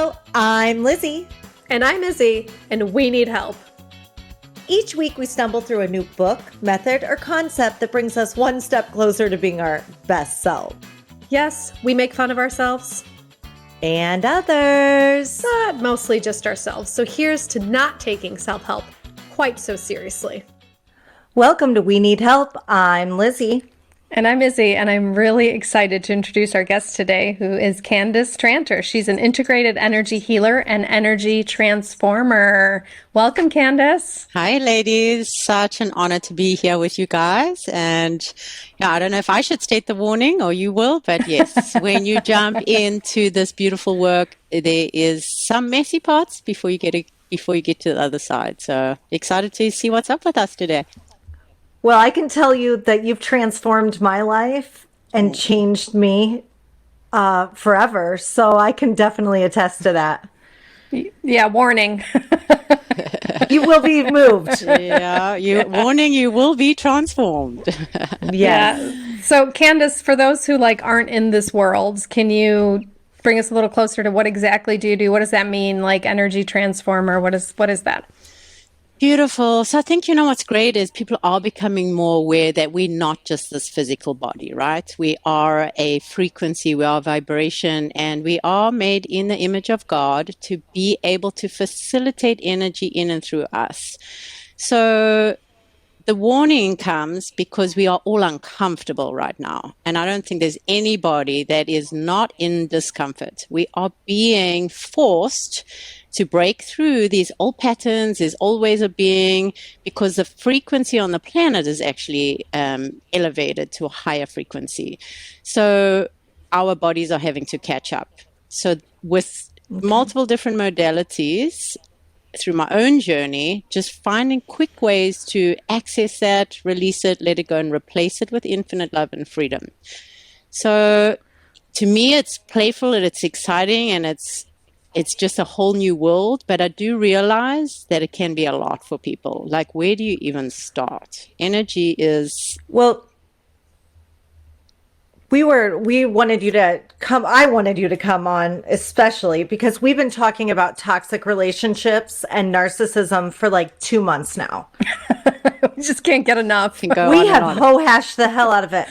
Hello, I'm Lizzie. And I'm Izzy, and we need help. Each week we stumble through a new book, method, or concept that brings us one step closer to being our best self. Yes, we make fun of ourselves. And others. But mostly just ourselves. So here's to not taking self-help quite so seriously. Welcome to We Need Help. I'm Lizzie. And I'm Izzy, and I'm really excited to introduce our guest today, who is Candace Tranter. She's an integrated energy healer and energy transformer. Welcome, Candace. Hi, ladies. Such an honor to be here with you guys. And yeah, I don't know if I should state the warning or you will, but yes, when you jump into this beautiful work, there is some messy parts before you get to the other side. So excited to see what's up with us today. Well, I can tell you that you've transformed my life and changed me forever. So I can definitely attest to that. Yeah, warning. You will be moved. Yeah, warning, you will be transformed. Yes. Yeah. So Candace, for those who aren't in this world, can you bring us a little closer to what exactly do you do? What does that mean? Like energy transformer, what is that? Beautiful. So I think, what's great is people are becoming more aware that we're not just this physical body, right? We are a frequency, we are vibration, and we are made in the image of God to be able to facilitate energy in and through us. So the warning comes because we are all uncomfortable right now. And I don't think there's anybody that is not in discomfort. We are being forced to break through these old patterns, these old ways of being, because the frequency on the planet is actually elevated to a higher frequency. So our bodies are having to catch up. So with multiple different modalities, through my own journey, just finding quick ways to access that, release it, let it go, and replace it with infinite love and freedom. So to me, it's playful and it's exciting and it's just a whole new world, but I do realize that it can be a lot for people. Like, where do you even start? Energy is... Well, we wanted you to come. I wanted you to come on, especially because we've been talking about toxic relationships and narcissism for 2 months now. We just can't get enough. We have ho-hashed the hell out of it.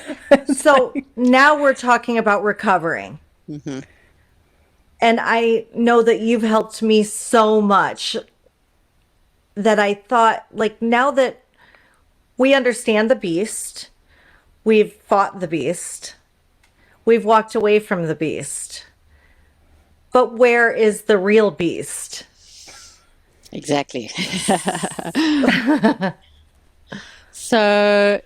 So now we're talking about recovering. Mm-hmm. And I know that you've helped me so much that I thought, now that we understand the beast, we've fought the beast, we've walked away from the beast. But where is the real beast? Exactly. So,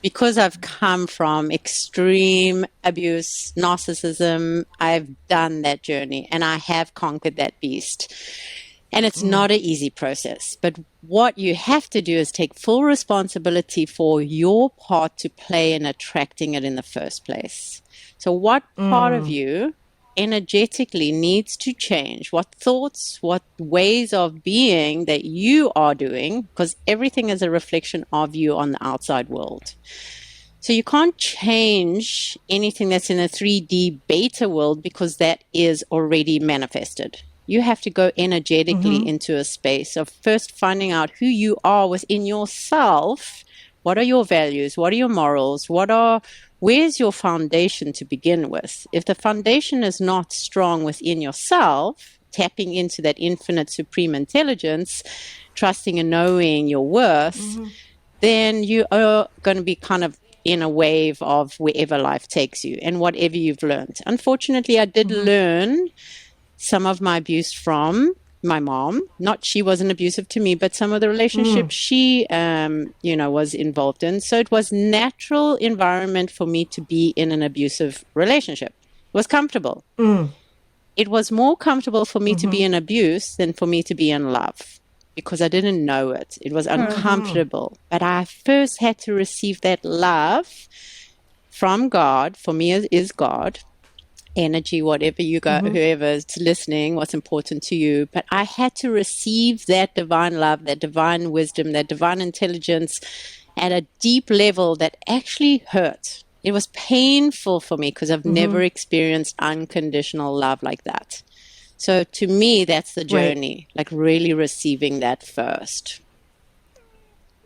because I've come from extreme abuse, narcissism, I've done that journey and I have conquered that beast. And it's not an easy process. But what you have to do is take full responsibility for your part to play in attracting it in the first place. So what part of you energetically needs to change? What thoughts, what ways of being that you are doing? Because everything is a reflection of you on the outside world. So you can't change anything that's in a 3D beta world because that is already manifested. You have to go energetically into a space of first finding out who you are within yourself. What are your values? What are your morals? Where's your foundation to begin with? If the foundation is not strong within yourself, tapping into that infinite supreme intelligence, trusting and knowing your worth, then you are going to be kind of in a wave of wherever life takes you and whatever you've learned. Unfortunately, I did learn some of my abuse from my mom. Not she wasn't abusive to me, but some of the relationships she, was involved in. So it was natural environment for me to be in an abusive relationship. It was comfortable. It was more comfortable for me to be in abuse than for me to be in love because I didn't know it. It was uncomfortable. But I first had to receive that love from God. For me, is God. Energy, whatever you got, whoever's listening, what's important to you. But I had to receive that divine love, that divine wisdom, that divine intelligence at a deep level that actually hurt. It was painful for me because I've never experienced unconditional love like that. So to me, that's the journey, like really receiving that first.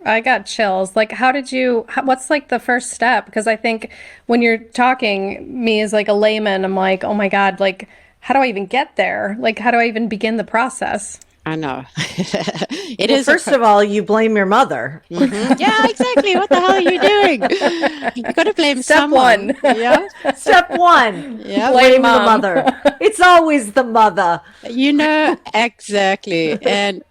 I got chills. Like, what's like the first step? Because I think when you're talking, me as like a layman, I'm like, oh my God, like, how do I even get there? Like, how do I even begin the process? I know. It Well, is first of all, you blame your mother. yeah, exactly. What the hell are you doing? You got to blame Step someone. one. Yeah. Step one, Yeah. blame the Mom. mother. It's always the mother. You know, exactly. And,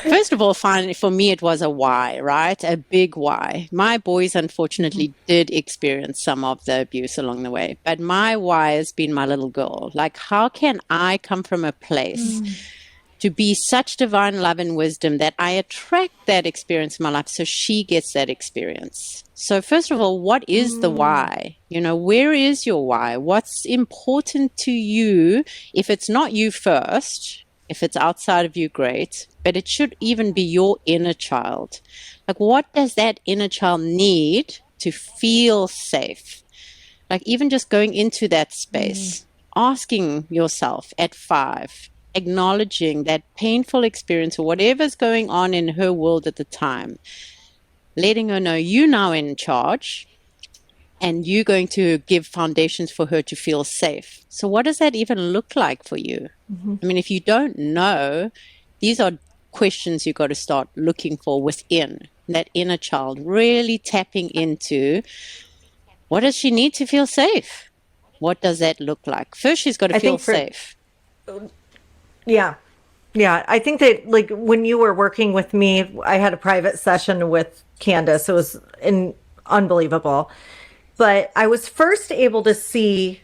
first of all, finally, for me, it was a why, right? A big why. My boys, unfortunately, did experience some of the abuse along the way. But my why has been my little girl. Like, how can I come from a place to be such divine love and wisdom that I attract that experience in my life so she gets that experience? So first of all, what is the why? Where is your why? What's important to you? If it's not you first, if it's outside of you, great, but it should even be your inner child. Like, what does that inner child need to feel safe? Like, even just going into that space, asking yourself at 5, acknowledging that painful experience or whatever's going on in her world at the time, letting her know you're now in charge and you're going to give foundations for her to feel safe. So what does that even look like for you? I mean, if you don't know, these are questions you've got to start looking for within that inner child, really tapping into what does she need to feel safe? What does that look like? First, she's got to feel safe. Yeah. Yeah. I think that, like, when you were working with me, I had a private session with Candace. It was unbelievable. But I was first able to see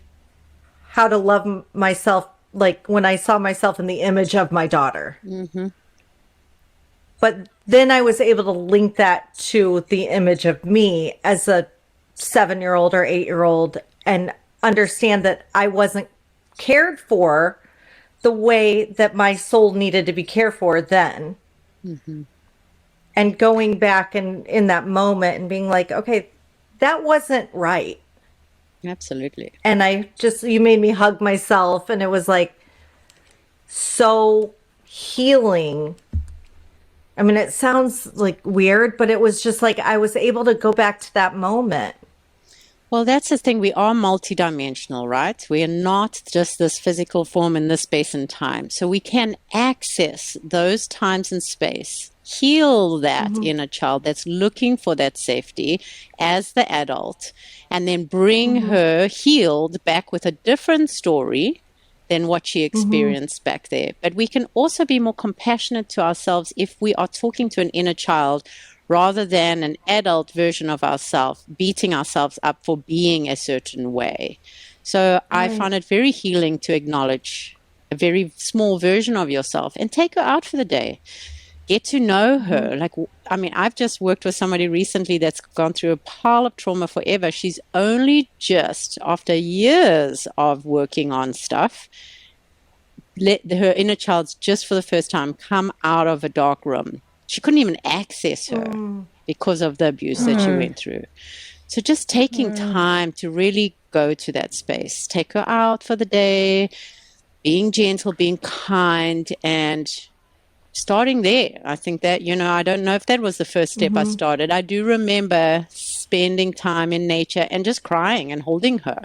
how to love myself, like when I saw myself in the image of my daughter. But then I was able to link that to the image of me as a 7-year-old or 8-year-old and understand that I wasn't cared for the way that my soul needed to be cared for then. And going back and in that moment and being like, okay, that wasn't right. Absolutely. And you made me hug myself, and it was like so healing. I mean, it sounds like weird, but it was just like I was able to go back to that moment. Well, that's the thing. We are multidimensional, right? We are not just this physical form in this space and time. So we can access those times and space, heal that inner child that's looking for that safety as the adult, and then bring her healed back with a different story than what she experienced back there. But we can also be more compassionate to ourselves if we are talking to an inner child rather than an adult version of ourselves, beating ourselves up for being a certain way. So I find it very healing to acknowledge a very small version of yourself and take her out for the day. Get to know her. Like, I mean, I've just worked with somebody recently that's gone through a pile of trauma forever. She's only just, after years of working on stuff, let her inner child's just for the first time come out of a dark room. She couldn't even access her because of the abuse that she went through. So just taking time to really go to that space, take her out for the day, being gentle, being kind, and starting there. I think that, I don't know if that was the first step I started. I do remember spending time in nature and just crying and holding her.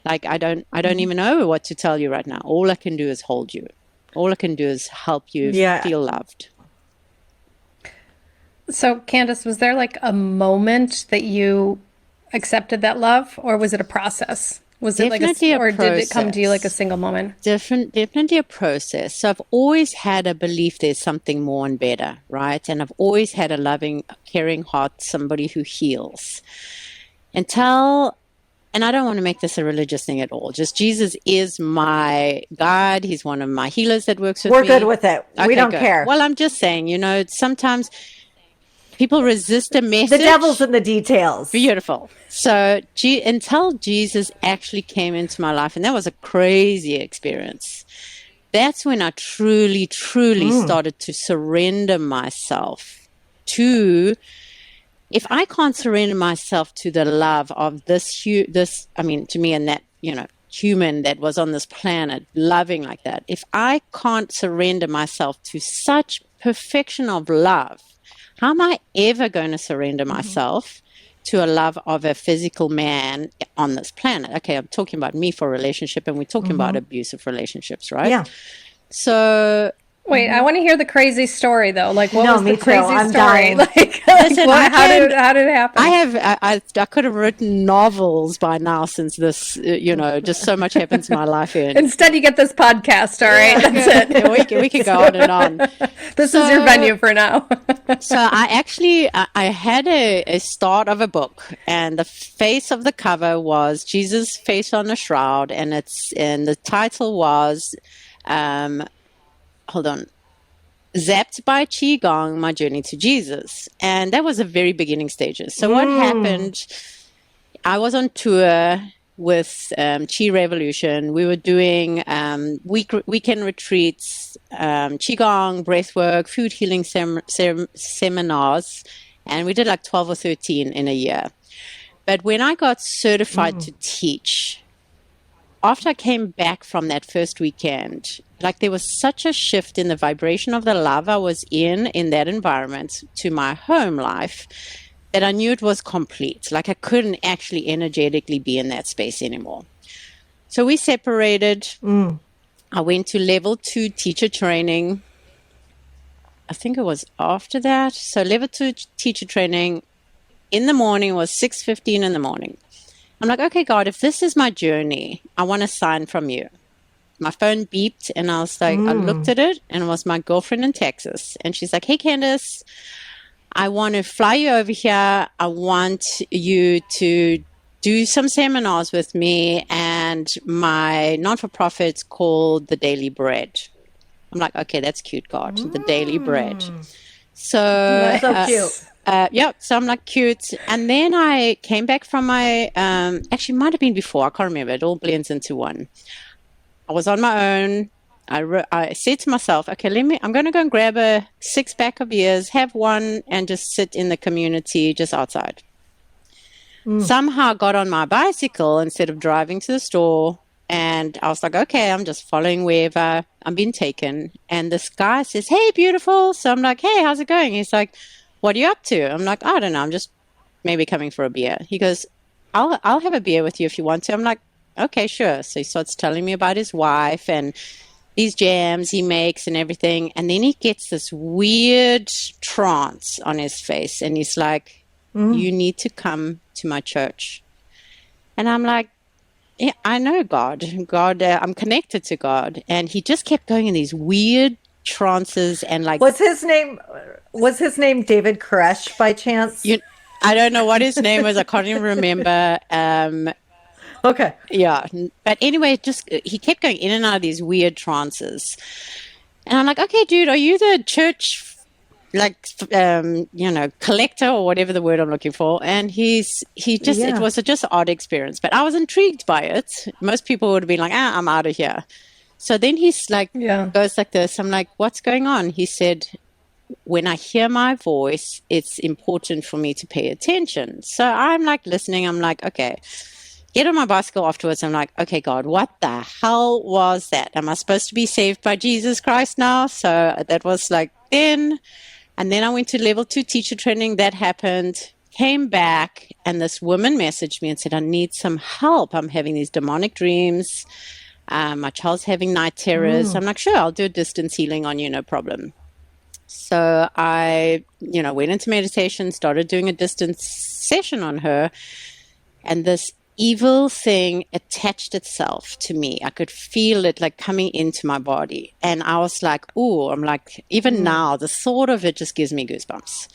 Like, I don't even know what to tell you right now. All I can do is hold you. All I can do is help you feel loved. So, Candace, was there like a moment that you accepted that love, or was it a process? Was it Definitely or did it come to process. you like a single moment? Definitely a process. So I've always had a belief there's something more and better, right? And I've always had a loving, caring heart, somebody who heals. And I don't want to make this a religious thing at all. Just Jesus is my God. He's one of my healers that works with me. We're good with it. We Okay, don't good. care. Well, I'm just saying, sometimes people resist a message. The devil's in the details. Beautiful. So until Jesus actually came into my life, and that was a crazy experience, that's when I truly, truly started to surrender myself to, if I can't surrender myself to the love of to me and that, human that was on this planet, loving like that, if I can't surrender myself to such perfection of love, how am I ever going to surrender myself to a love of a physical man on this planet? Okay, I'm talking about me for a relationship, and we're talking about abusive relationships, right? Yeah. So Wait, I want to hear the crazy story though. Like, what No, was me the too. crazy I'm story? dying. Like, Listen, how did it happen? I could have written novels by now since this, just so much happens in my life. Instead, you get this podcast. All right, that's it. We can go on and on. This is your venue for now. So I had a start of a book, and the face of the cover was Jesus' face on a shroud, and the title was, hold on, Zapped by Qigong, My Journey to Jesus. And that was the very beginning stages. So what happened, I was on tour with Qi Revolution. We were doing weekend retreats, Qigong, breathwork, food healing seminars, and we did like 12 or 13 in a year. But when I got certified to teach, after I came back from that first weekend, like there was such a shift in the vibration of the love I was in that environment to my home life that I knew it was complete. Like I couldn't actually energetically be in that space anymore. So we separated. I went to level 2 teacher training. I think it was after that. So level 2 teacher training in the morning was 6:15 in the morning. I'm like, okay, God, if this is my journey, I want a sign from you. My phone beeped, and I was like, I looked at it, and it was my girlfriend in Texas. And she's like, hey, Candace, I want to fly you over here. I want you to do some seminars with me, and my non-for-profit's called The Daily Bread. I'm like, okay, that's cute, God, The Daily Bread. So, So cute. So I'm like, cute. And then I came back from my, actually might have been before, I can't remember. It all blends into one. I was on my own. I said to myself, okay, I'm going to go and grab a 6-pack of beers, have one, and just sit in the community just outside. Somehow got on my bicycle instead of driving to the store. And I was like, okay, I'm just following wherever I'm being taken. And this guy says, hey, beautiful. So I'm like, hey, how's it going? He's like, what are you up to? I'm like, I don't know. I'm just maybe coming for a beer. He goes, I'll have a beer with you if you want to. I'm like, okay, sure. So he starts telling me about his wife and these jams he makes and everything. And then he gets this weird trance on his face. And he's like, you need to come to my church. And I'm like, yeah, I know God. I'm connected to God. And he just kept going in these weird trances and like. Was his name David Koresh by chance? I don't know what his name was. I can't even remember. Okay. Yeah. But anyway, he kept going in and out of these weird trances. And I'm like, okay, dude, are you the church, collector or whatever the word I'm looking for? And it was just an odd experience. But I was intrigued by it. Most people would have been like, I'm out of here. So then he's like, goes like this. I'm like, what's going on? He said, when I hear my voice, it's important for me to pay attention. So I'm like listening. I'm like, okay, get on my bicycle afterwards. I'm like, okay, God, what the hell was that? Am I supposed to be saved by Jesus Christ now? So that was like then. And then I went to level 2 teacher training. That happened. Came back, and this woman messaged me and said, I need some help. I'm having these demonic dreams. My child's having night terrors. I'm like, sure, I'll do a distance healing on you, no problem. So I, went into meditation, started doing a distance session on her, and this evil thing attached itself to me. I could feel it like coming into my body. And I was like, ooh, I'm like, even now, the thought of it just gives me goosebumps.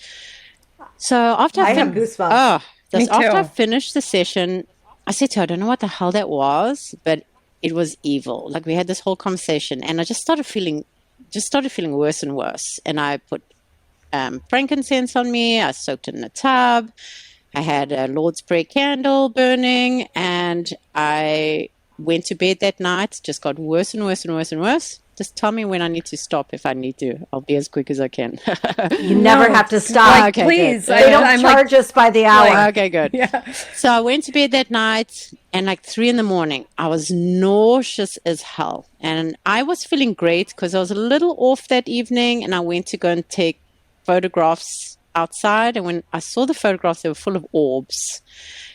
So after I have goosebumps. After I finished the session, I said to her, I don't know what the hell that was, but it was evil. Like we had this whole conversation, and I just started feeling worse and worse. And I put frankincense on me. I soaked it in a tub. I had a Lord's Prayer candle burning, and I went to bed that night. Just got worse and worse and worse and worse. Just tell me when I need to stop if I need to. I'll be as quick as I can. You never No. have to stop. Okay, Please. good. They don't I'm charge us by the hour. Okay, good. Yeah. So I went to bed that night, and like 3 a.m, I was nauseous as hell. And I was feeling great because I was a little off that evening, and I went to go and take photographs outside. And when I saw the photographs, they were full of orbs.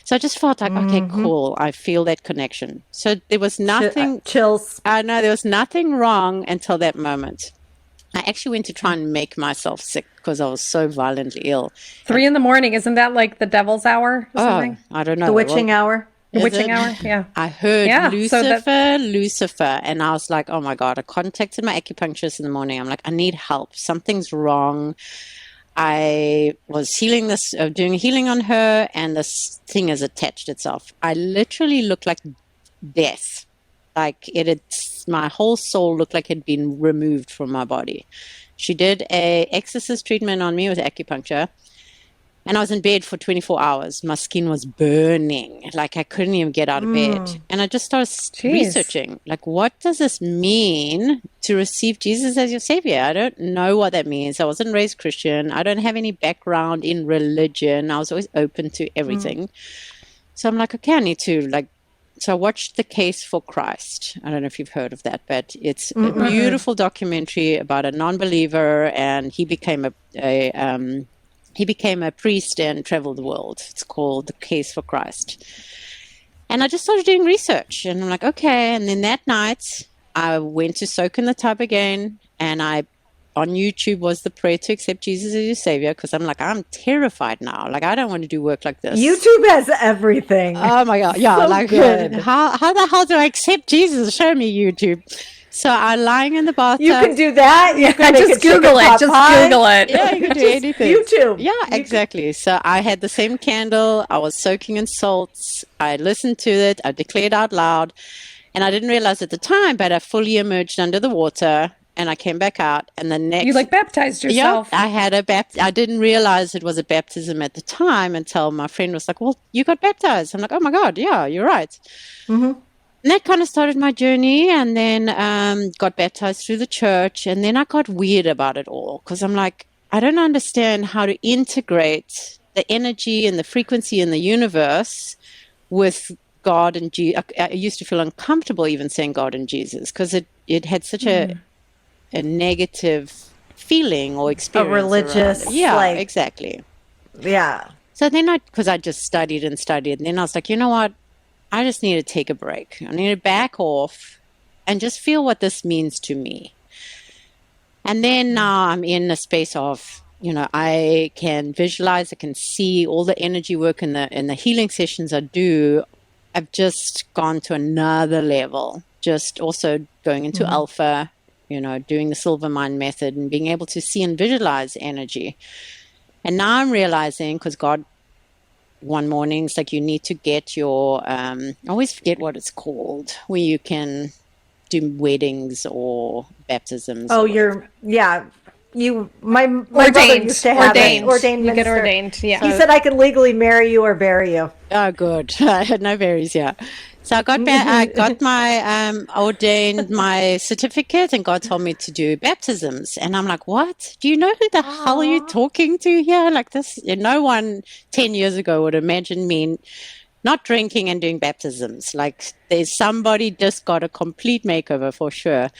So I just felt like, okay, cool. I feel that connection. So there was nothing. Chills. I know there was nothing wrong until that moment. I actually went to try and make myself sick because I was so violently ill. 3 a.m, isn't that like the devil's hour or something? I don't know. The witching hour. The is witching it? hour? Yeah. I heard Yeah, so Lucifer, and I was like, oh my God. I contacted my acupuncturist in the morning. I'm like, I need help. Something's wrong. I was doing healing on her, and this thing has attached itself. I literally looked like death. Like my whole soul looked like it had been removed from my body. She did a exorcist treatment on me with acupuncture, and I was in bed for 24 hours. My skin was burning. Like I couldn't even get out of bed. And I just started researching, like, what does this mean to receive Jesus as your savior? I don't know what that means. I wasn't raised Christian. I don't have any background in religion. I was always open to everything. So I'm like, okay, I need to so I watched The Case for Christ. I don't know if you've heard of that, but it's a beautiful documentary about a non-believer, and he became a priest and traveled the world. It's called The Case for Christ. And I just started doing research, and I'm like, okay. And then that night, I went to soak in the tub again, and on YouTube was the prayer to accept Jesus as your savior, because I'm like, I'm terrified now. Like, I don't want to do work like this. YouTube has everything. Oh my God. Yeah. So like, good. how the hell do I accept Jesus? Show me, YouTube. So I'm lying in the bathtub. You can do that. You can Just Google it. Just Google it. Yeah, you can do anything. YouTube. Yeah, exactly. So I had the same candle. I was soaking in salts. I listened to it. I declared out loud. And I didn't realize at the time, but I fully emerged under the water, and I came back out. And the next... You baptized yourself. Yeah, I had I didn't realize it was a baptism at the time until my friend was like, well, you got baptized. I'm like, oh my God, yeah, you're right. Mm-hmm. And that kind of started my journey, and then got baptized through the church. And then I got weird about it all, because I'm like, I don't understand how to integrate the energy and the frequency in the universe with God and Jesus. I used to feel uncomfortable even saying God and Jesus, because it had such a negative feeling or experience. A religious, around it. Yeah, exactly. Yeah. So then because I just studied, and then I was like, you know what? I just need to take a break. I need to back off and just feel what this means to me. And then now I'm in a space of, I can visualize, I can see all the energy work in the healing sessions I do. I've just gone to another level, just also going into alpha, doing the silver mind method and being able to see and visualize energy. And now I'm realizing, because God, one morning, it's like, you need to get your, I always forget what it's called, where you can do weddings or baptisms. Oh, my brother used to have ordained You get minister. ordained, yeah. He said I could legally marry you or bury you. Oh, good. No berries, yeah. So I got my ordained my certificate, and God told me to do baptisms. And I'm like, what? Do you know who the hell are you talking to here? Like this, no one 10 years ago would imagine me not drinking and doing baptisms. Like, there's somebody just got a complete makeover for sure.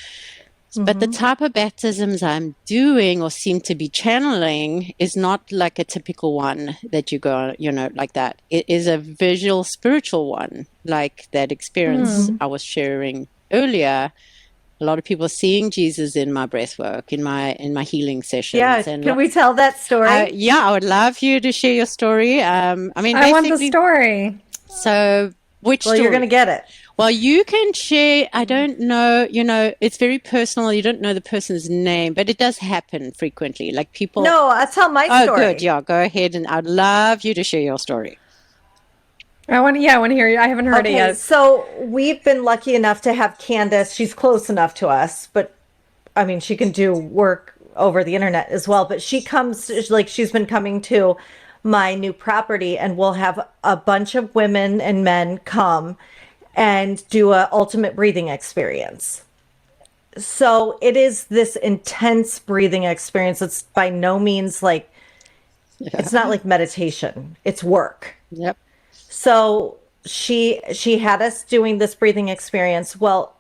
But the type of baptisms I'm doing or seem to be channeling is not like a typical one that you go, like that. It is a visual, spiritual one, like that experience I was sharing earlier. A lot of people seeing Jesus in my breath work, in my healing sessions. Yeah, and can we tell that story? I would love you to share your story. I want the story. So, which story? You're going to get it. Well, you can share. I don't know, it's very personal. You don't know the person's name, but it does happen frequently. Like people. No, I'll tell my story. Oh, good. Yeah, go ahead. And I'd love you to share your story. I want to hear you. I haven't heard it yet. So we've been lucky enough to have Candace. She's close enough to us, but I mean, she can do work over the internet as well. But she's been coming to my new property, and we'll have a bunch of women and men come and do a ultimate breathing experience. So it is this intense breathing experience. It's by no means like, it's not like meditation, it's work. Yep. So she had us doing this breathing experience. Well,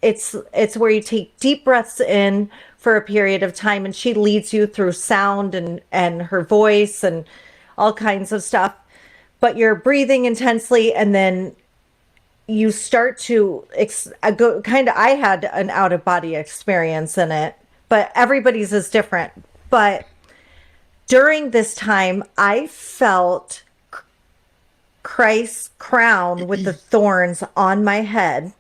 it's where you take deep breaths in for a period of time, and she leads you through sound and her voice and all kinds of stuff. But you're breathing intensely, and then you start to go kind of. I had an out of body experience in it, but everybody's is different. But during this time, I felt Christ's crown with the thorns on my head,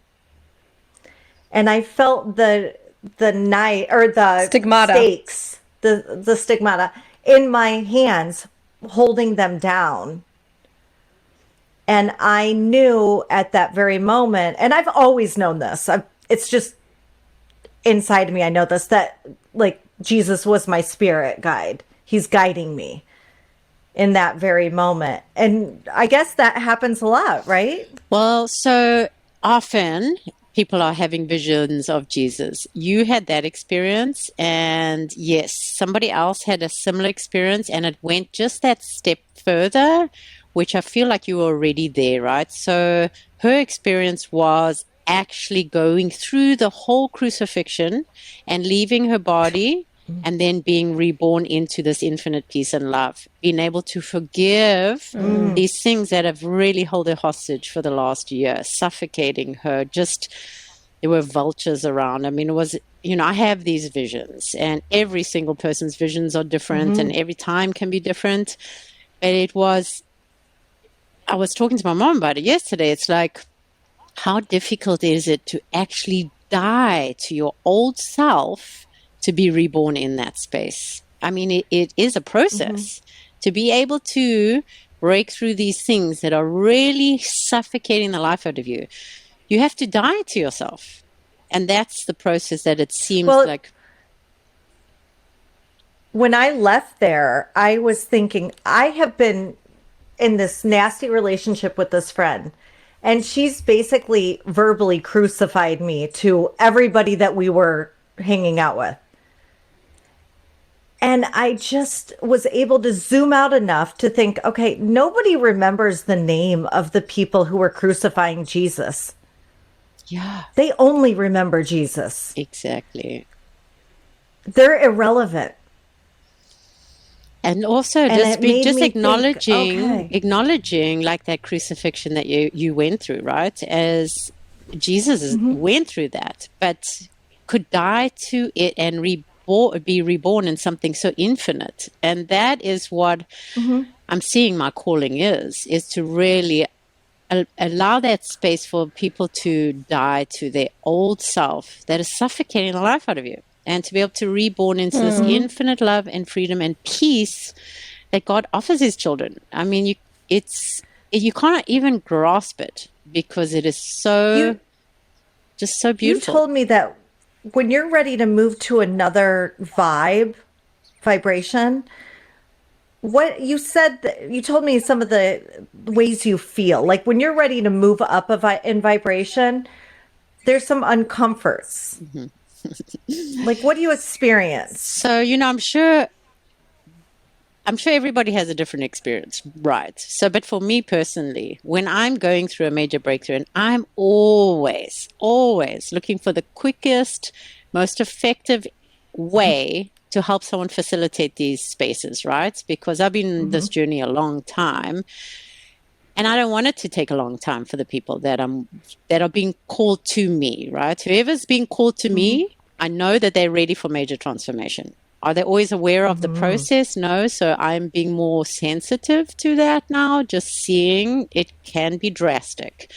and I felt the knife or the Stigmata. stakes, the stigmata in my hands, holding them down. And I knew at that very moment, and I've always known this. It's just inside of me. I know this, that like Jesus was my spirit guide. He's guiding me in that very moment. And I guess that happens a lot, right? Well, so often people are having visions of Jesus. You had that experience, and yes, somebody else had a similar experience, and it went just that step further, which I feel like you were already there, right? So her experience was actually going through the whole crucifixion and leaving her body and then being reborn into this infinite peace and love, being able to forgive these things that have really held her hostage for the last year, suffocating her. Just, there were vultures around. I mean, it was, I have these visions, and every single person's visions are different, and every time can be different. But it was, I was talking to my mom about it yesterday. It's like, how difficult is it to actually die to your old self to be reborn in that space? I mean, it is a process to be able to break through these things that are really suffocating the life out of you. You have to die to yourself. And that's the process that it seems like. When I left there, I was thinking, I have been in this nasty relationship with this friend, and she's basically verbally crucified me to everybody that we were hanging out with. And I just was able to zoom out enough to think, okay, nobody remembers the name of the people who were crucifying Jesus. Yeah, They only remember Jesus. exactly. They're irrelevant. And also And just it made me think, acknowledging like that crucifixion that you went through, right? As Jesus went through that, but could die to it and be reborn in something so infinite. And that is what I'm seeing my calling is to really allow that space for people to die to their old self that is suffocating the life out of you, and to be able to reborn into this infinite love and freedom and peace that God offers his children. I mean, you can't even grasp it because it is just so beautiful. You told me that when you're ready to move to another vibration, what you said, you told me some of the ways you feel. Like when you're ready to move up in vibration, there's some uncomforts. Like, what do you experience? So, I'm sure everybody has a different experience, right? So, but for me personally, when I'm going through a major breakthrough, and I'm always looking for the quickest, most effective way to help someone facilitate these spaces, right? Because I've been in this journey a long time, and I don't want it to take a long time for the people that are being called to me, right? Whoever's being called to me, I know that they're ready for major transformation. Are they always aware of the process? No. So I'm being more sensitive to that now, just seeing it can be drastic.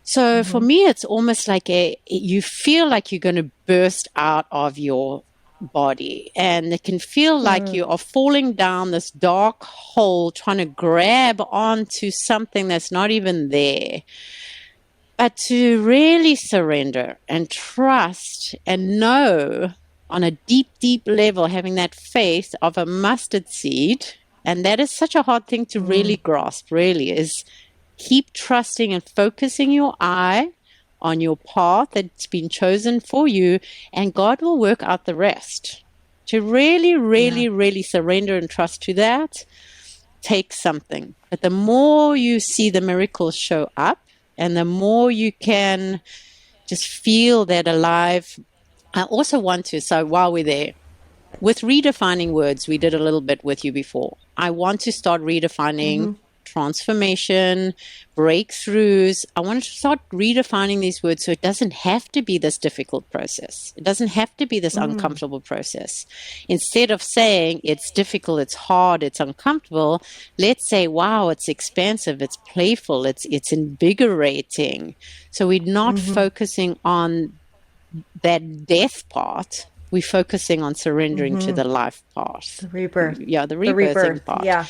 So for me, it's almost like you feel like you're going to burst out of your body, and it can feel like you are falling down this dark hole trying to grab onto something that's not even there. But to really surrender and trust and know on a deep, deep level, having that faith of a mustard seed, and that is such a hard thing to really grasp, really, is keep trusting and focusing your eye on your path that's been chosen for you, and God will work out the rest. To really, really, really surrender and trust to that takes something. But the more you see the miracles show up, and the more you can just feel that alive. I also want to, so while we're there, with redefining words, we did a little bit with you before. I want to start redefining transformation, breakthroughs. I want to start redefining these words so it doesn't have to be this difficult process. It doesn't have to be this uncomfortable process. Instead of saying it's difficult, it's hard, it's uncomfortable, let's say, wow, it's expansive, it's playful, it's invigorating. So we're not focusing on that death part. We're focusing on surrendering to the life part. The rebirth. Yeah, the rebirthing part. Yeah.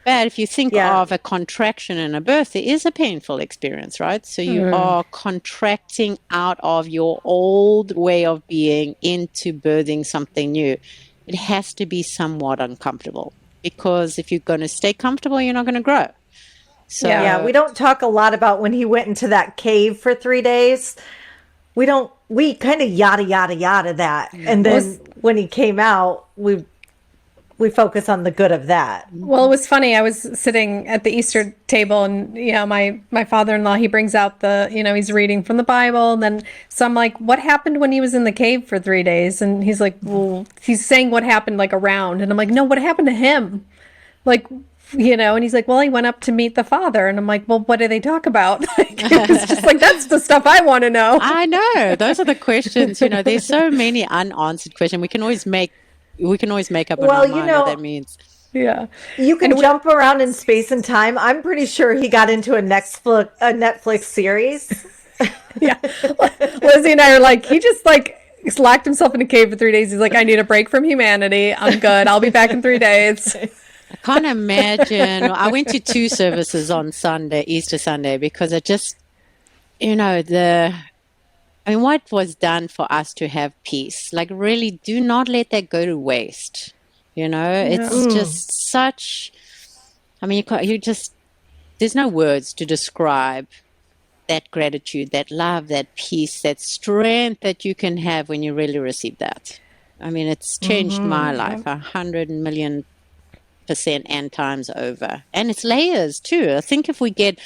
But if you think of a contraction and a birth, it is a painful experience, right? So you are contracting out of your old way of being into birthing something new. It has to be somewhat uncomfortable, because if you're going to stay comfortable, you're not going to grow. So Yeah, we don't talk a lot about when he went into that cave for 3 days. We kind of yada that. And then when he came out, we focus on the good of that. Well, it was funny. I was sitting at the Easter table, and my father-in-law, he brings out he's reading from the Bible, and then so I'm like, what happened when he was in the cave for 3 days? And he's like, well, he's saying what happened like around, and I'm like, no, what happened to him? Like, and he's like, well, he went up to meet the Father, and I'm like, well, what do they talk about? It's just like, that's the stuff I want to know. I know, those are the questions. There's so many unanswered questions. We can always make up in our mind what that means. Yeah. You can jump around in space and time. I'm pretty sure he got into a Netflix series. Yeah. Lizzie and I are like, he just he's locked himself in a cave for 3 days. He's like, I need a break from humanity. I'm good. I'll be back in 3 days. I can't imagine. I went to 2 services on Sunday, Easter Sunday, because it just, what was done for us to have peace? Like, really, do not let that go to waste. It's just such, there's no words to describe that gratitude, that love, that peace, that strength that you can have when you really receive that. It's changed my life 100,000,000% and times over. And it's layers too. I think if we get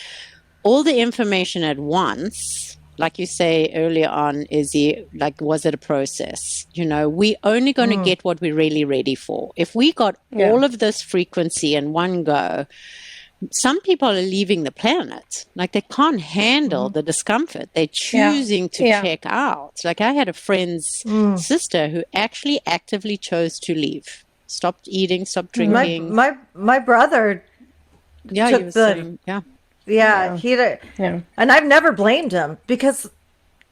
all the information at once, like you say earlier on, Izzy, was it a process? We only going to get what we're really ready for. If we got all of this frequency in one go, some people are leaving the planet. Like, they can't handle the discomfort. They're choosing to check out. Like, I had a friend's sister who actually actively chose to leave. Stopped eating, stopped drinking. My brother took and I've never blamed him, because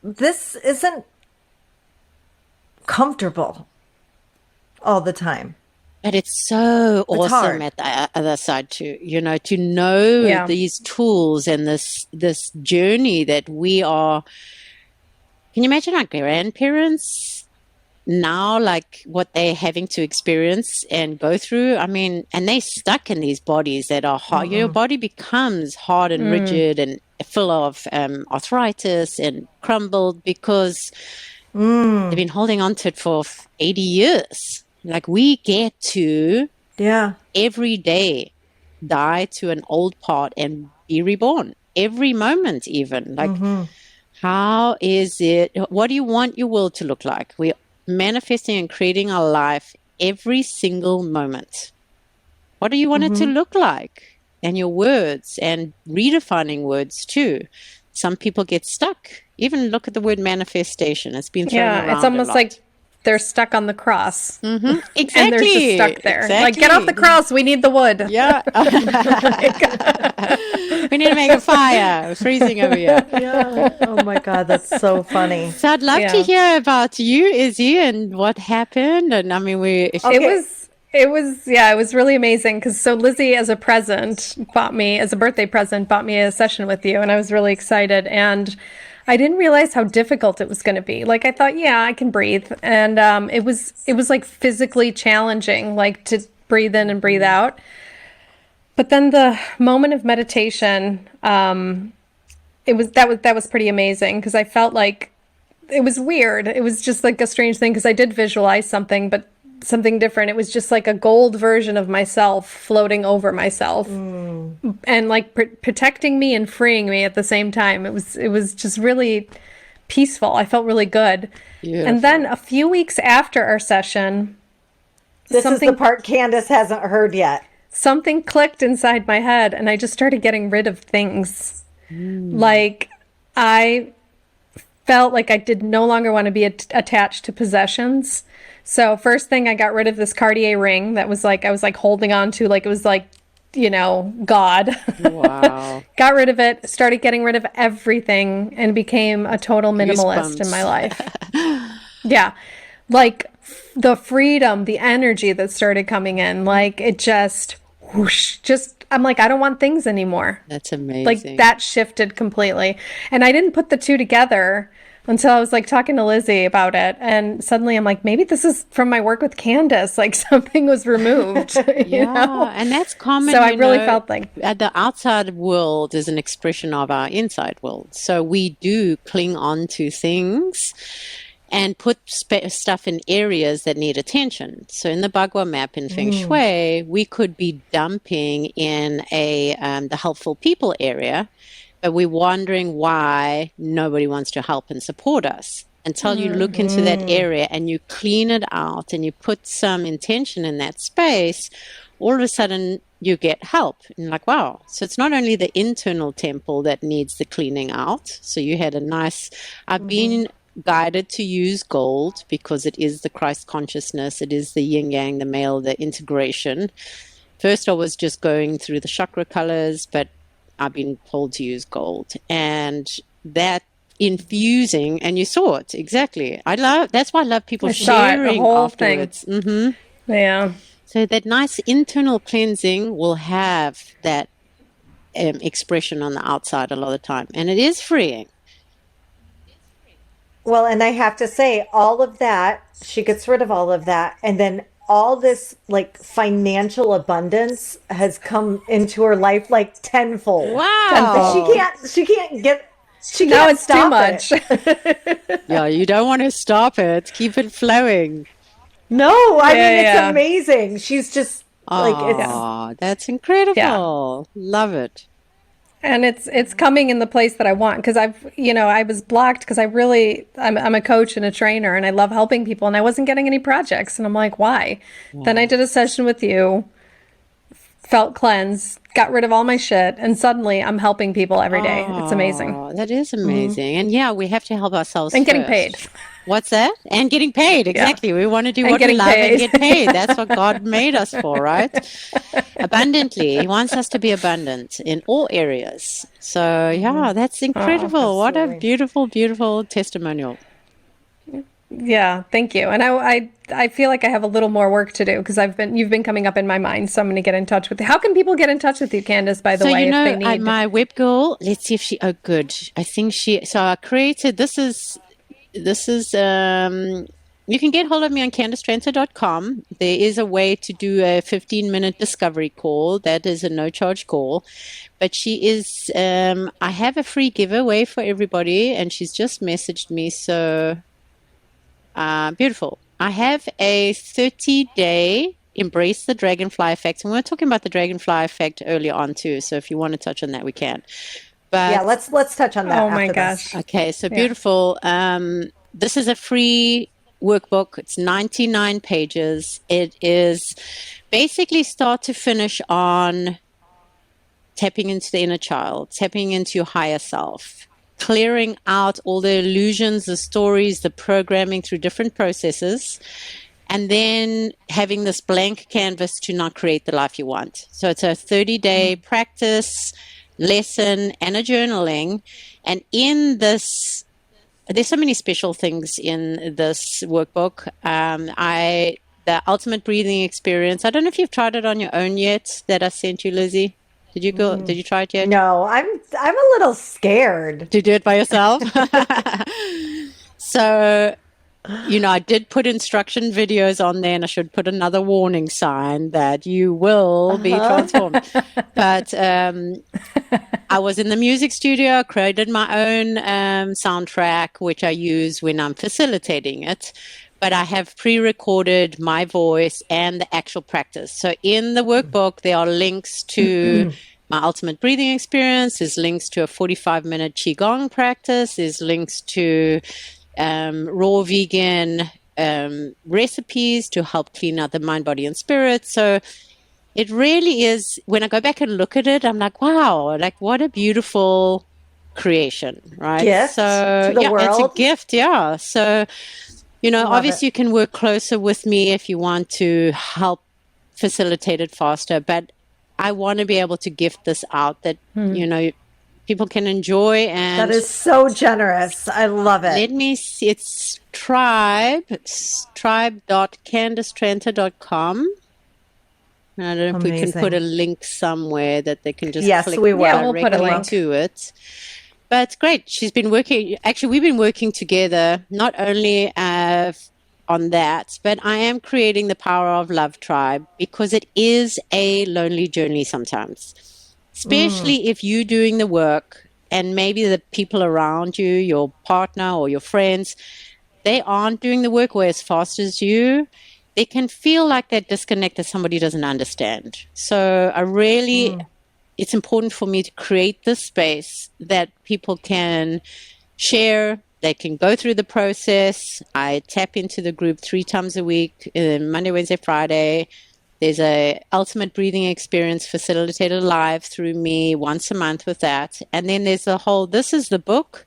this isn't comfortable all the time. But it's so awesome hard. at the other side too, to know these tools and this journey that we are. Can you imagine our grandparents now, like what they're having to experience and go through? And they're stuck in these bodies that are hard. Your body becomes hard and rigid and full of arthritis and crumbled because they've been holding on to it for 80 years. Like, we get to every day die to an old part and be reborn every moment, even. Like, how is it? What do you want your world to look like? We're manifesting and creating our life every single moment. What do you want it to look like? And your words, and redefining words too. Some people get stuck. Even look at the word manifestation. It's been thrown around. It's almost like they're stuck on the cross. Exactly. And they're just stuck there. Like, get off the cross. We need the wood. Yeah. We need to make a fire. We're freezing over here. Yeah. Oh my God, that's so funny. So I'd love to hear about you, Izzy, and what happened. And It was really amazing, because Lizzie, as a birthday present, bought me a session with you, and I was really excited. And I didn't realize how difficult it was going to be. Like, I thought, I can breathe. And it was like physically challenging, like to breathe in and breathe out. But then the moment of meditation, that was pretty amazing because I felt like it was weird. It was just like a strange thing because I did visualize something, but something different. It was just like a gold version of myself floating over myself and like protecting me and freeing me at the same time. It was just really peaceful. I felt really good. And then a few weeks after our session, This is something the part Candace hasn't heard yet. something clicked inside my head and I just started getting rid of things. Like I felt like I did no longer want to be attached to possessions. So first thing, I got rid of this Cartier ring that was like I was like holding on to like it was like, God. Wow. Got rid of it, started getting rid of everything and became a total minimalist in my life. Yeah. Like the freedom, the energy that started coming in, like it just whoosh, just I'm like I don't want things anymore. That's amazing. Like that shifted completely. And I didn't put the two together until I was like talking to Lizzie about it. And suddenly I'm like, maybe this is from my work with Candace. Like something was removed. Yeah, and that's common. So I really felt like the outside world is an expression of our inside world. So we do cling on to things and put stuff in areas that need attention. So in the Bagua map in Feng Shui, we could be dumping in the helpful people area, but we're wondering why nobody wants to help and support us. Until you look into that area and you clean it out and you put some intention in that space, all of a sudden you get help. And you're like, wow. So it's not only the internal temple that needs the cleaning out. So you had a nice, I've been guided to use gold because it is the Christ consciousness. It is the yin yang, the male, the integration. First, I was just going through the chakra colors, but I've been told to use gold. And that infusing, and you saw it exactly. That's why I love people sharing the whole afterwards. thing. Yeah. So that nice internal cleansing will have that expression on the outside a lot of the time, and it is freeing. Well, and I have to say, all of that, she gets rid of all of that. And then all this like financial abundance has come into her life like tenfold. Wow. She can't Now it's too stop much. it. Yeah, you don't want to stop it. Keep it flowing. No, I mean, it's yeah. amazing. She's just like, it's, Oh, that's incredible. Love it. And it's coming in the place that I want because I was blocked because I'm a coach and a trainer and I love helping people and I wasn't getting any projects and I'm like, why? Then I did a session with you, felt cleansed, got rid of all my shit, and suddenly I'm helping people every day. It's amazing. Oh, that is amazing. And yeah, we have to help ourselves And getting first. paid. What's that? And getting paid. Exactly. We want to do And what we getting love paid. and get paid. That's what God made us for, right? Abundantly. He wants us to be abundant in all areas. So yeah, that's incredible. What a absolutely. beautiful, beautiful testimonial. Yeah, thank you. And I feel like I have a little more work to do because you've been coming up in my mind, so I'm going to get in touch with you. How can people get in touch with you, Candace, by the way, if they need? My web girl, let's see if good. I think so I created, this is, you can get hold of me on CandaceTranter.com. There is a way to do a 15-minute discovery call. That is a no-charge call. But she is, I have a free giveaway for everybody, and she's just messaged me, so beautiful. I have a 30-day Embrace the Dragonfly Effect. And we were talking about the Dragonfly Effect earlier on, too. So if you want to touch on that, we can. But yeah, let's touch on that. Oh my after gosh. this. okay, so beautiful. This is a free workbook. It's 99 pages. It is basically start to finish on tapping into the inner child, tapping into your higher self, clearing out all the illusions, the stories, the programming through different processes, and then having this blank canvas to not create the life you want. So it's a 30-day practice, lesson, and a journaling. And in this, there's so many special things in this workbook. The ultimate breathing experience. I don't know if you've tried it on your own yet. That I sent you, Lizzie. Did you try it yet? No, I'm a little scared. To do it by yourself. So I did put instruction videos on there, and I should put another warning sign that you will be transformed. But I was in the music studio, created my own soundtrack, which I use when I'm facilitating it. But I have pre-recorded my voice and the actual practice. So in the workbook, there are links to my ultimate breathing experience. There's links to a 45-minute Qigong practice. There's links to raw vegan recipes to help clean out the mind, body, and spirit. So it really is, when I go back and look at it, I'm like, wow, like what a beautiful creation, right? Gift to the it's a world. gift, yeah. So, obviously it. you can work closer with me if you want to help facilitate it faster, but I want to be able to gift this out that, people can enjoy. And That is so generous. I love it. let me see, it's tribe.candicetrenta.com. I don't know if we can Amazing. put a link somewhere that they can just Yes, click we will. Yeah, we'll put a directly link. to it. But great. She's been working, actually, we've been working together, not only on that, but I am creating the Power of Love Tribe because it is a lonely journey sometimes, especially if you're doing the work and maybe the people around you, your partner or your friends, they aren't doing the work or as fast as you. They can feel like they're disconnected, somebody doesn't understand. So I really, it's important for me to create this space that people can share. They can go through the process. I tap into the group 3 times a week, Monday, Wednesday, Friday. There's a ultimate breathing experience facilitated live through me once a month with that. And then there's this is the book,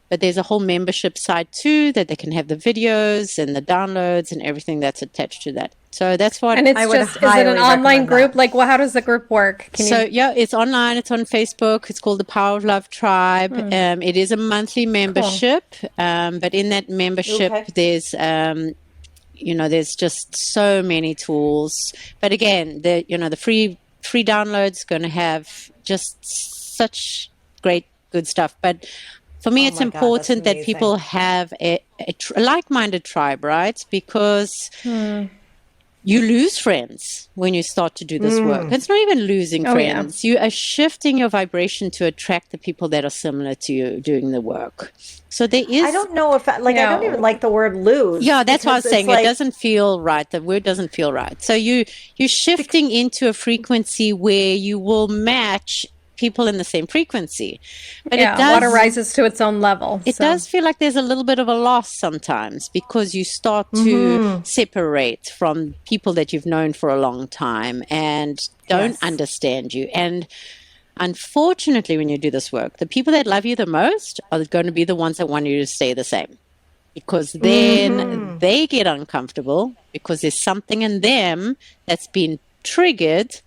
but there's a whole membership side too that they can have the videos and the downloads and everything that's attached to that. So that's what. And it's I would just, is it highly an online recommend group? that. Like, well, how does the group work? It's online. It's on Facebook. It's called the Power of Love Tribe. It is a monthly membership, but in that membership, Okay. there's there's just so many tools. But again, the free download's going to have just such great good stuff. But for me, it's my God, that's important that amazing. people have a like-minded tribe, right? Because you lose friends when you start to do this work. It's not even losing Oh, yeah. friends. You are shifting your vibration to attract the people that are similar to you doing the work. So there is. I don't know if I don't No. even like the word lose. Yeah, that's what I was because saying. it's It doesn't feel right. The word doesn't feel right. So you're shifting into a frequency where you will match people in the same frequency. But Yeah, it does, water rises to its own level. it does feel like there's a little bit of a loss sometimes because you start to separate from people that you've known for a long time and don't Yes. understand you. And unfortunately, when you do this work, the people that love you the most are going to be the ones that want you to stay the same. Because then they get uncomfortable because there's something in them that's been triggered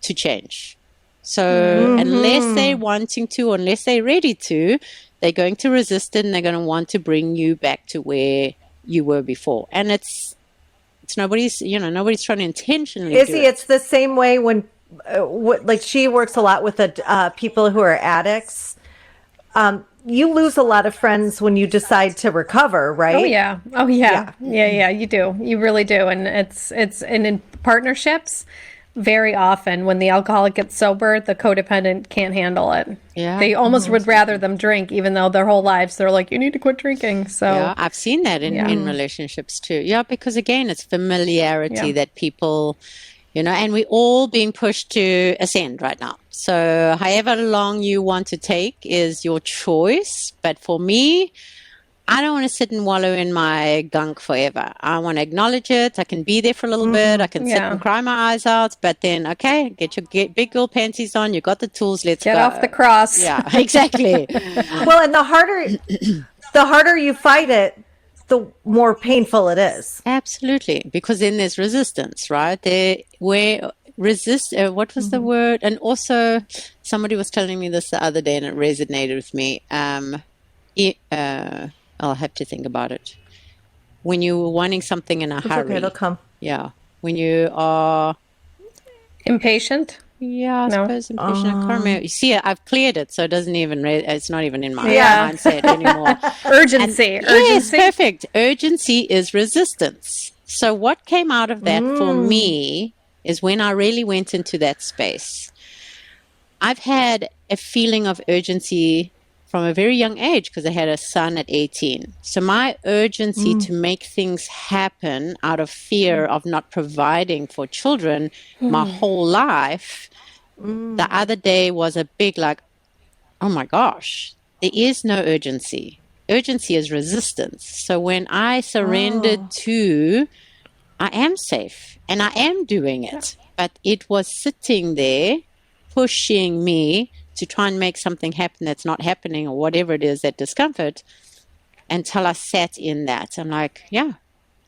to change. So unless they're wanting to, unless they're ready to, they're going to resist it and they're going to want to bring you back to where you were before. And it's nobody's trying to intentionally do Izzy, it. it's the same way when, like, she works a lot with the people who are addicts. You lose a lot of friends when you decide to recover, right? Oh yeah. Oh yeah. Yeah. You do. You really do. And and in partnerships, very often when the alcoholic gets sober, the codependent can't handle it. Yeah. They almost would rather them drink, even though their whole lives they're like, you need to quit drinking. So Yeah, I've seen that in relationships too. Yeah, because again, it's familiarity Yeah. that people, and we're all being pushed to ascend right now. So however long you want to take is your choice. But for me, I don't want to sit and wallow in my gunk forever. I want to acknowledge it. I can be there for a little bit. I can sit Yeah. and cry my eyes out. But then, okay, get your big girl panties on. You got the tools. Let's get go. off the cross. Yeah, exactly. Well, and the harder you fight it, the more painful it is. Absolutely, because then there's resistance, right? What was the word? And also, somebody was telling me this the other day, and it resonated with me. I'll have to think about it. When you're wanting something in a It's hurry, okay, it'll come. yeah. When you are Impatient. Yeah, I No? suppose impression. I can't remember. You see, I've cleared it, so it doesn't even. It's not even in my Yeah. mindset anymore. Urgency. Yes, Urgency. perfect. Urgency is resistance. So what came out of that for me is when I really went into that space. I've had a feeling of urgency from a very young age because I had a son at 18. So my urgency to make things happen out of fear of not providing for children my whole life, the other day was a big like, oh my gosh, there is no urgency. Urgency is resistance. So when I surrendered to, I am safe and I am doing it, but it was sitting there pushing me to try and make something happen that's not happening or whatever it is, that discomfort, until I sat in that. I'm like, yeah,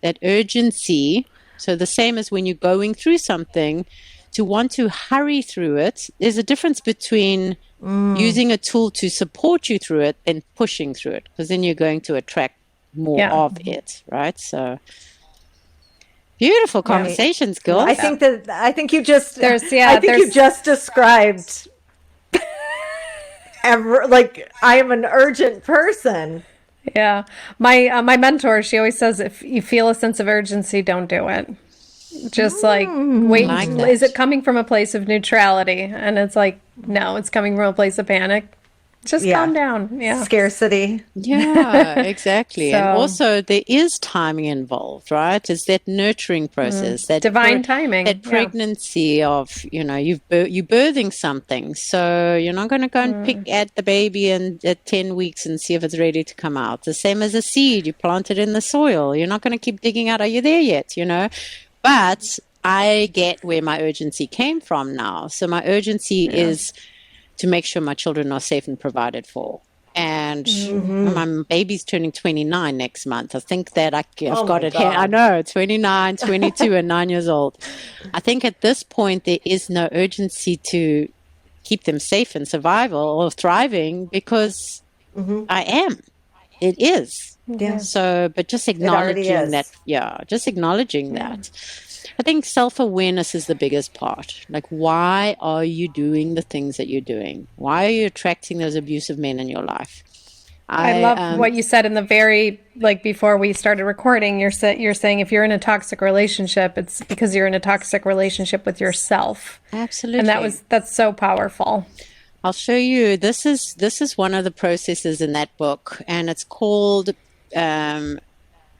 that urgency. So the same as when you're going through something, to want to hurry through it, there's a difference between using a tool to support you through it and pushing through it, because then you're going to attract more Yeah. of it, right? So beautiful conversations, girls. I think you just you there's- just described like I am an urgent person. Yeah. My mentor, she always says, if you feel a sense of urgency, don't do it. Just like wait. Like that. Is it coming from a place of neutrality? And it's like, no, it's coming from a place of panic. Just Yeah. calm down. Yeah. Scarcity. Yeah, exactly. And So- also there is timing involved, right? It's that nurturing process, that Divine timing, that yeah. pregnancy of, you're birthing something. So you're not going to go and pick at the baby and at 10 weeks and see if it's ready to come out. The same as a seed, you plant it in the soil. You're not going to keep digging out, are you there yet, But I get where my urgency came from now. So my urgency is to make sure my children are safe and provided for. And my baby's turning 29 next month. I think that I've Oh got my it here. I God. know, 29, 22, and 9 years old. I think at this point, there is no urgency to keep them safe and survival or thriving, because I am. It is. Yeah. So, but just already acknowledging is. that, just acknowledging that. I think self-awareness is the biggest part. Like, why are you doing the things that you're doing? Why are you attracting those abusive men in your life? I love what you said in the very, like, before we started recording. You're saying if you're in a toxic relationship, it's because you're in a toxic relationship with yourself. Absolutely. And that's so powerful. I'll show you. This is one of the processes in that book, and it's called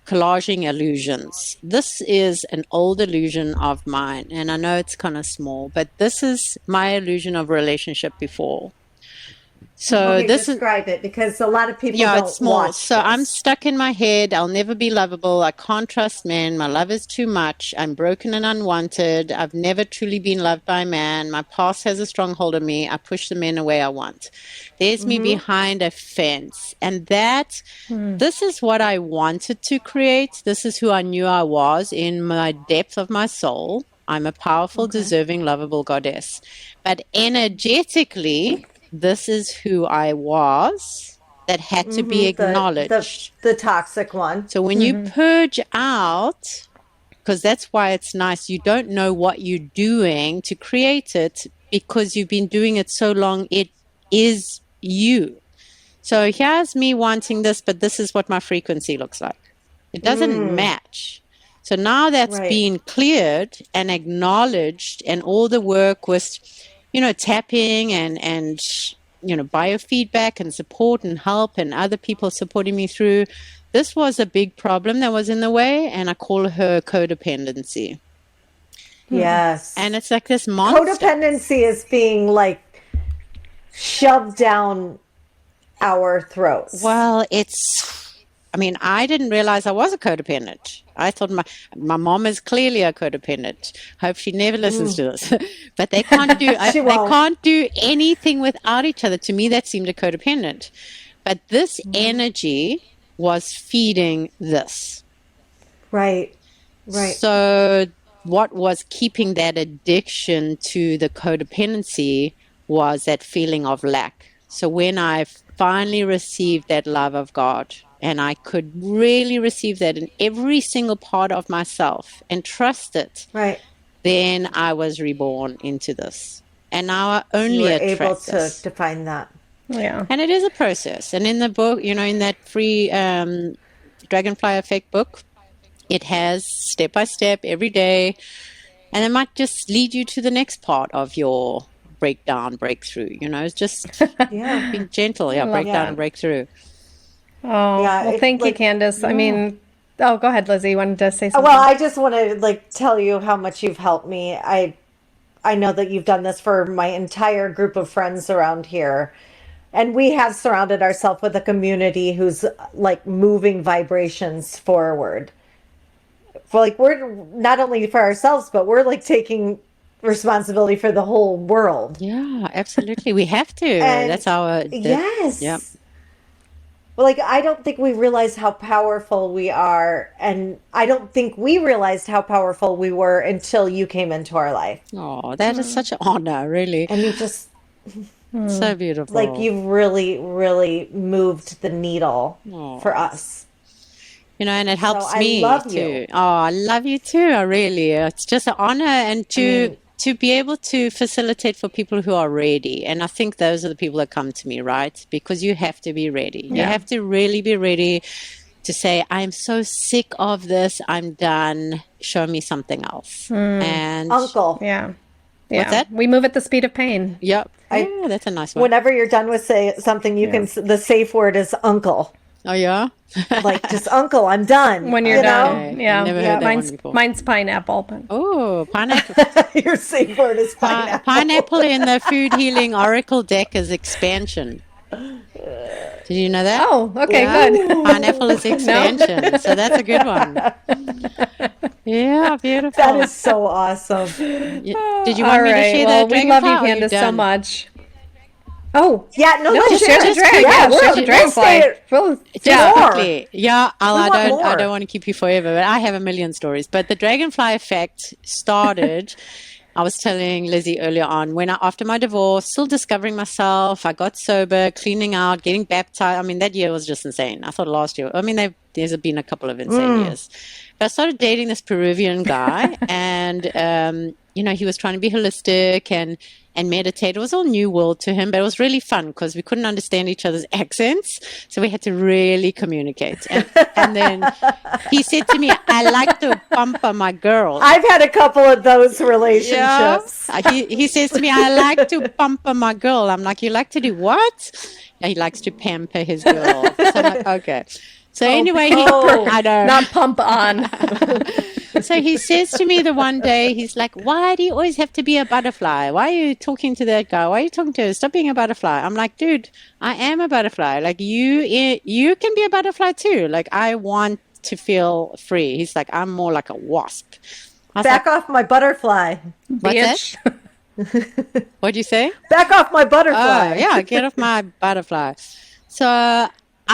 collaging illusions. This is an old illusion of mine, and I know it's kind of small, but this is my illusion of relationship before. So Okay, this is describe it, because a lot of people yeah, don't it's small. watch So this. I'm stuck in my head. I'll never be lovable. I can't trust men. My love is too much. I'm broken and unwanted. I've never truly been loved by a man. My past has a stronghold on me. I push the men away I want. There's me behind a fence. And this is what I wanted to create. This is who I knew I was in my depth of my soul. I'm a powerful, deserving, lovable goddess. But energetically, this is who I was that had to be acknowledged. The toxic one. So when you purge out, because that's why it's nice, you don't know what you're doing to create it, because you've been doing it so long, it is you. So here's me wanting this, but this is what my frequency looks like. It doesn't match. So now that's Right. being cleared and acknowledged, and all the work was, tapping and biofeedback and support and help and other people supporting me through. This was a big problem that was in the way, and I call her codependency. Yes. And it's like this monster. Codependency is being like shoved down our throats. Well, I didn't realize I was a codependent. I thought my mom is clearly a codependent. Hope she never listens to this. But they can't do She they won't. can't do anything without each other. To me, that seemed a codependent. But this energy was feeding this. Right. Right. So what was keeping that addiction to the codependency was that feeling of lack. So when I finally received that love of God, and I could really receive that in every single part of myself and trust it, Right. then I was reborn into this. and our You only were able attracts to us. define that. Yeah. And it is a process. And in the book, you know, in that free Dragonfly Effect book, it has step by step every day, and it might just lead you to the next part of your breakdown, breakthrough. You know, it's just Yeah. being gentle. Yeah, love breakdown that. and breakthrough. Oh, Yeah, well, it, thank you, like, Candace. I mean, oh, go ahead, Lizzie. You wanted to say something? well, I just want to like tell you how much you've helped me. I know that you've done this for my entire group of friends around here. And we have surrounded ourselves with a community who's like moving vibrations forward. For like we're not only for ourselves, but we're like taking responsibility for the whole world. Yeah, absolutely. We have to. And That's our. yes. Yeah. Well, like I don't think we realize how powerful we are, and I don't think we realized how powerful we were until you came into our life. Oh, that is such an honor, really. And you just So beautiful. like you've really, really moved the needle for us. You know, and it helps I me love too. you. Oh, I love you too. I really. It's just an honor, and to be able to facilitate for people who are ready. And I think those are the people that come to me, right? Because you have to be ready. You Yeah. have to really be ready to say, I'm so sick of this. I'm done. Show me something else. And Uncle, Yeah. Yeah. What's that? We move at the speed of pain. Yep. Yeah, that's a nice one. whenever you're done with say something, you can the safe word is uncle. Oh, yeah? Like just uncle, I'm done. When you're you done. know? Okay. Yeah. Never heard that one mine's, before. mine's pineapple. But Oh, pineapple. Your safe word is pineapple. Pineapple in the Food Healing Oracle deck is expansion. Did you know that? oh, okay, good. Pineapple is expansion. So that's a good one. Yeah, beautiful. That is so awesome. Did you want All me to right. share Well, that we love you, dragonfly, or are Candace, so done? much. Oh, Yeah, no, let's just share the dragon. Yeah, we're- share the we'll dragonfly. stay- Well, Just yeah. more. quickly. Yeah, I want don't more. want to keep you forever, but I have a million stories. But the dragonfly effect started. I was telling Lizzie earlier on when after my divorce, still discovering myself, I got sober, cleaning out, getting baptized. I mean, that year was just insane. I thought last year, I mean, there's been a couple of insane years. But I started dating this Peruvian guy, and you know, he was trying to be holistic and meditate. It was all new world to him, but it was really fun because we couldn't understand each other's accents, so we had to really communicate. And then he said to me, "I like to pamper my girl." I've had a couple of those relationships. He says to me, "I like to pamper my girl." I'm like, "You like to do what?" Yeah, he likes to pamper his girl. So I'm like, okay. So anyway, I know. Not pump on. So he says to me the one day, he's like, "Why do you always have to be a butterfly? Why are you talking to that guy? Why are you talking to her? Stop being a butterfly." I'm like, "Dude, I am a butterfly. Like you can be a butterfly too. Like I want to feel free." He's like, "I'm more like a wasp." I was Back like, off my butterfly. "What's Bitch. that? What'd you say?" Back off my butterfly. Oh, yeah, get off my butterfly. So I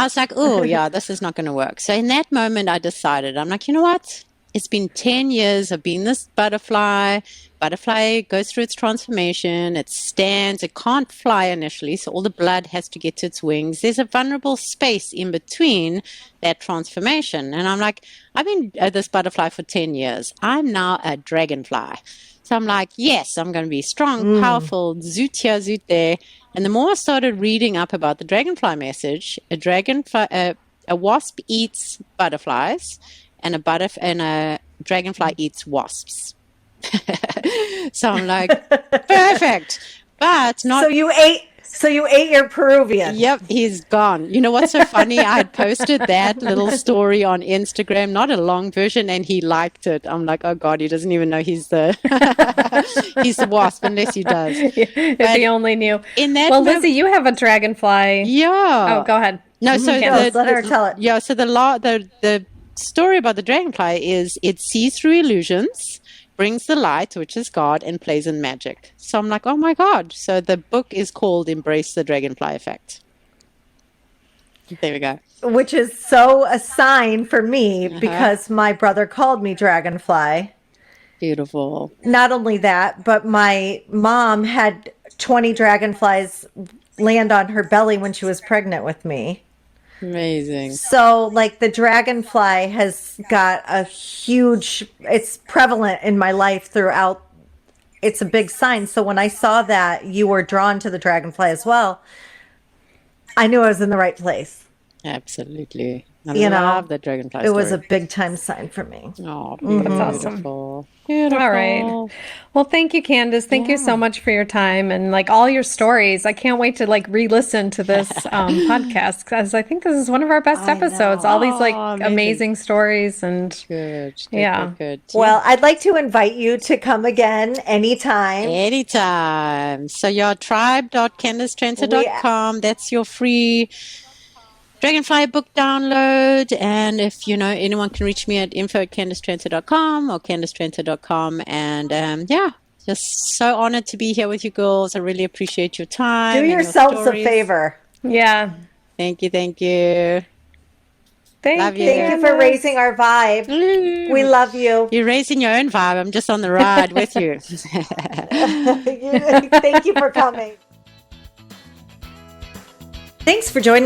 was like, oh, yeah, this is not going to work. So in that moment, I decided, I'm like, you know what? It's been 10 years of being this butterfly. Butterfly goes through its transformation. It stands. It can't fly initially, so all the blood has to get to its wings. There's a vulnerable space in between that transformation. And I'm like, I've been this butterfly for 10 years. I'm now a dragonfly. So I'm like, yes, I'm going to be strong, powerful, zoot here, zoot there. And the more I started reading up about the dragonfly message, a wasp eats butterflies, and a dragonfly eats wasps. So I'm like, perfect, but not. So you ate your Peruvian. Yep, he's gone. You know what's so funny? I had posted that little story on Instagram, not a long version, and he liked it. I'm like, oh God, he doesn't even know he's the he's the wasp, unless he does. If he only knew. In that Well, mom- Lizzie, you have a dragonfly. Yeah. Oh, go ahead. No, so Let her tell it. Yeah, so the story about the dragonfly is it sees through illusions, brings the light, which is God, and plays in magic. So I'm like, oh my God. So the book is called Embrace the Dragonfly Effect. There we go. Which is so a sign for me because my brother called me Dragonfly. Beautiful. Not only that, but my mom had 20 dragonflies land on her belly when she was pregnant with me. Amazing. So, like, the dragonfly has got a huge, it's prevalent in my life throughout it's a big sign. So when I saw that you were drawn to the dragonfly as well, I knew I was in the right place. Absolutely. I You know, love the dragonfly It was a story. big time sign for me. Oh, That's beautiful. awesome. Beautiful. All right. Well, thank you, Candace. Thank you so Yeah. much for your time and like all your stories. I can't wait to like re-listen to this podcast because I think this is one of our best I episodes. know. All these like Oh, amazing. amazing stories and Good. Yeah. Good. Well, I'd like to invite you to come again anytime. Anytime. So your tribe.candacetrenter.com. That's your free Dragonfly book download. And if you know anyone can reach me at info@candacetrenter.com or candacetrenter.com. And yeah, just so honored to be here with you girls. I really appreciate your time. Do and your yourselves a stories. favor. yeah. Thank you. Thank Love you. you. Thank you for Candace. raising our vibe. We love you. You're raising your own vibe. I'm just on the ride with you. Thank you for coming. Thanks for joining